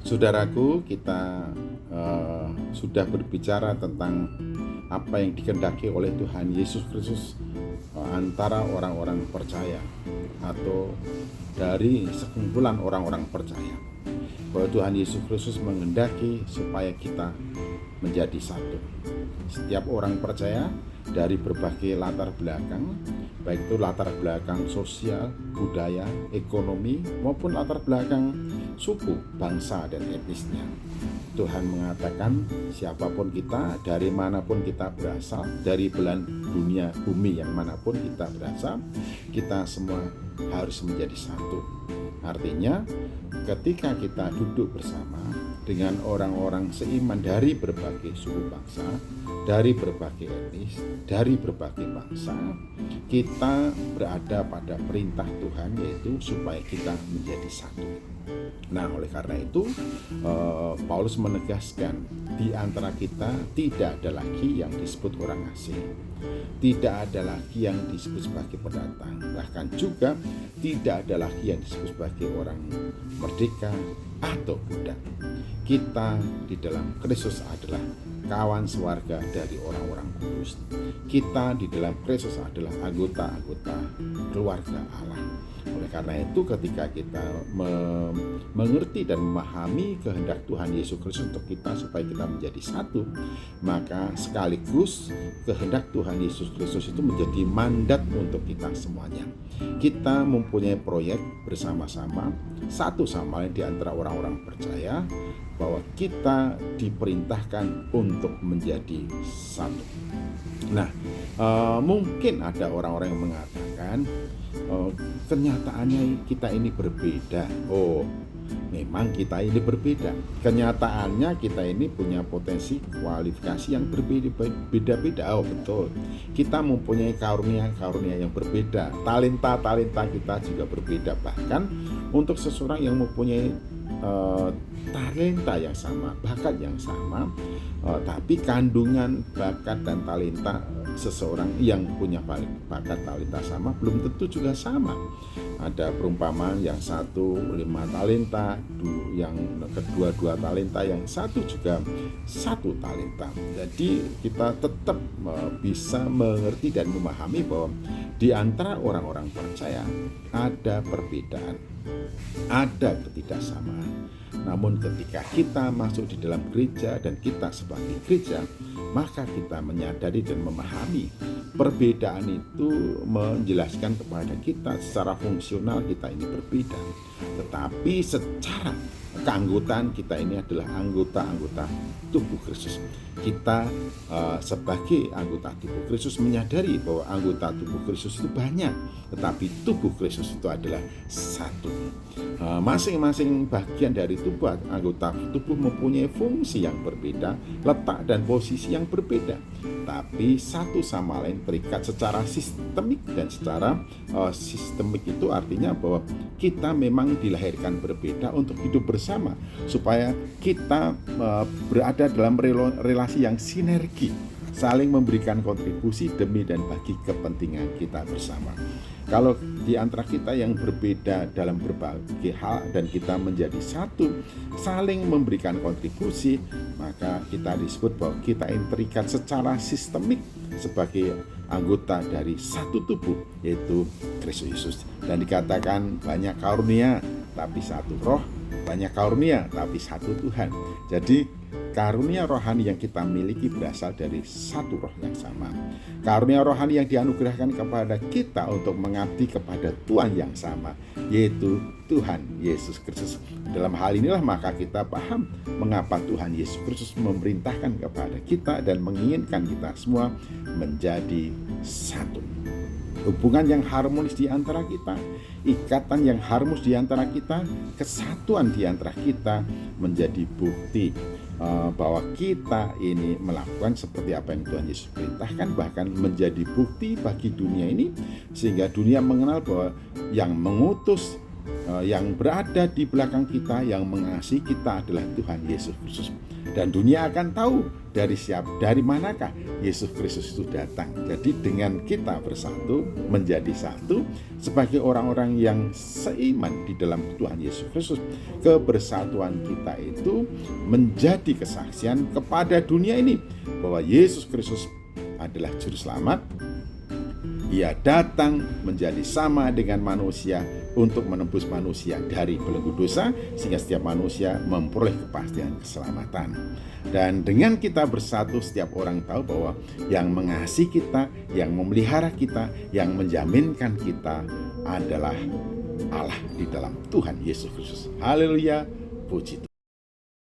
Saudaraku, kita sudah berbicara tentang apa yang dikehendaki oleh Tuhan Yesus Kristus antara orang-orang percaya atau dari sekumpulan orang-orang percaya, bahwa Tuhan Yesus Kristus menghendaki supaya kita menjadi satu. Setiap orang percaya dari berbagai latar belakang, baik itu latar belakang sosial, budaya, ekonomi, maupun latar belakang suku, bangsa, dan etnisnya. Tuhan mengatakan siapapun kita, dari manapun kita berasal, dari belahan dunia bumi yang manapun kita berasal, kita semua harus menjadi satu. Artinya ketika kita duduk bersama dengan orang-orang seiman dari berbagai suku bangsa, dari berbagai etnis, dari berbagai bangsa, kita berada pada perintah Tuhan, yaitu supaya kita menjadi satu. Nah, oleh karena itu Paulus menegaskan di antara kita tidak ada lagi yang disebut orang asing, tidak ada lagi yang disebut sebagai pendatang, bahkan juga tidak ada lagi yang disebut sebagai orang merdeka atau budak. Kita di dalam Kristus adalah kawan sewarga dari orang-orang kudus. Kita di dalam Kristus adalah anggota-anggota keluarga Allah. Oleh karena itu, ketika kita mengerti dan memahami kehendak Tuhan Yesus Kristus untuk kita supaya kita menjadi satu, maka sekaligus kehendak Tuhan Yesus Kristus itu menjadi mandat untuk kita semuanya. Kita mempunyai proyek bersama-sama, satu sama lain di antara orang-orang percaya, bahwa kita diperintahkan untuk menjadi satu. Nah, mungkin ada orang-orang yang mengatakan kenyataannya kita ini berbeda. Oh, memang kita ini berbeda. Kenyataannya kita ini punya potensi kualifikasi yang berbeda-beda. Oh, betul. Kita mempunyai karunia-karunia yang berbeda. Talenta-talenta kita juga berbeda. Bahkan untuk seseorang yang mempunyai talenta yang sama, bakat yang sama, tapi kandungan bakat dan talenta seseorang yang punya bakat talenta sama belum tentu juga sama. Ada perumpamaan yang satu 5 talenta, yang kedua 2 talenta, yang satu juga 1 talenta. Jadi kita tetap bisa mengerti dan memahami bahwa di antara orang-orang percaya ada perbedaan, ada ketidaksamaan. Namun ketika kita masuk di dalam gereja dan kita sebagai gereja, maka kita menyadari dan memahami perbedaan itu menjelaskan kepada kita secara fungsional kita ini berbeda. Tetapi secara keanggotaan kita ini adalah anggota-anggota tubuh Kristus. Kita sebagai anggota tubuh Kristus menyadari bahwa anggota tubuh Kristus itu banyak, tetapi tubuh Kristus itu adalah satu. Masing-masing bagian dari tubuh, anggota tubuh mempunyai fungsi yang berbeda, letak dan posisi yang berbeda, tapi satu sama lain terikat secara sistemik. Dan secara sistemik itu artinya bahwa kita memang dilahirkan berbeda untuk hidup bersama, supaya kita berada dalam relasi yang sinergi, saling memberikan kontribusi demi dan bagi kepentingan kita bersama. Kalau di antara kita yang berbeda dalam berbagai hal dan kita menjadi satu, saling memberikan kontribusi, maka kita disebut bahwa kita ini terikat secara sistemik sebagai anggota dari satu tubuh, yaitu Kristus Yesus. Dan dikatakan banyak karunia tapi satu roh, banyak karunia tapi satu Tuhan. Jadi karunia rohani yang kita miliki berasal dari satu roh yang sama. Karunia rohani yang dianugerahkan kepada kita untuk mengabdi kepada Tuhan yang sama, yaitu Tuhan Yesus Kristus. Dalam hal inilah maka kita paham mengapa Tuhan Yesus Kristus memerintahkan kepada kita dan menginginkan kita semua menjadi satu. Hubungan yang harmonis di antara kita, ikatan yang harmonis di antara kita, kesatuan di antara kita menjadi bukti bahwa kita ini melakukan seperti apa yang Tuhan Yesus perintahkan, bahkan menjadi bukti bagi dunia ini, sehingga dunia mengenal bahwa yang mengutus yang berada di belakang kita, yang mengasihi kita adalah Tuhan Yesus Kristus. Dan dunia akan tahu dari manakah Yesus Kristus itu datang. Jadi dengan kita bersatu, menjadi satu sebagai orang-orang yang seiman di dalam Tuhan Yesus Kristus, kebersatuan kita itu menjadi kesaksian kepada dunia ini bahwa Yesus Kristus adalah juru selamat. Ia datang menjadi sama dengan manusia untuk menebus manusia dari belenggu dosa, sehingga setiap manusia memperoleh kepastian keselamatan. Dan dengan kita bersatu, setiap orang tahu bahwa yang mengasihi kita, yang memelihara kita, yang menjaminkan kita adalah Allah di dalam Tuhan Yesus Kristus. Haleluya, puji Tuhan.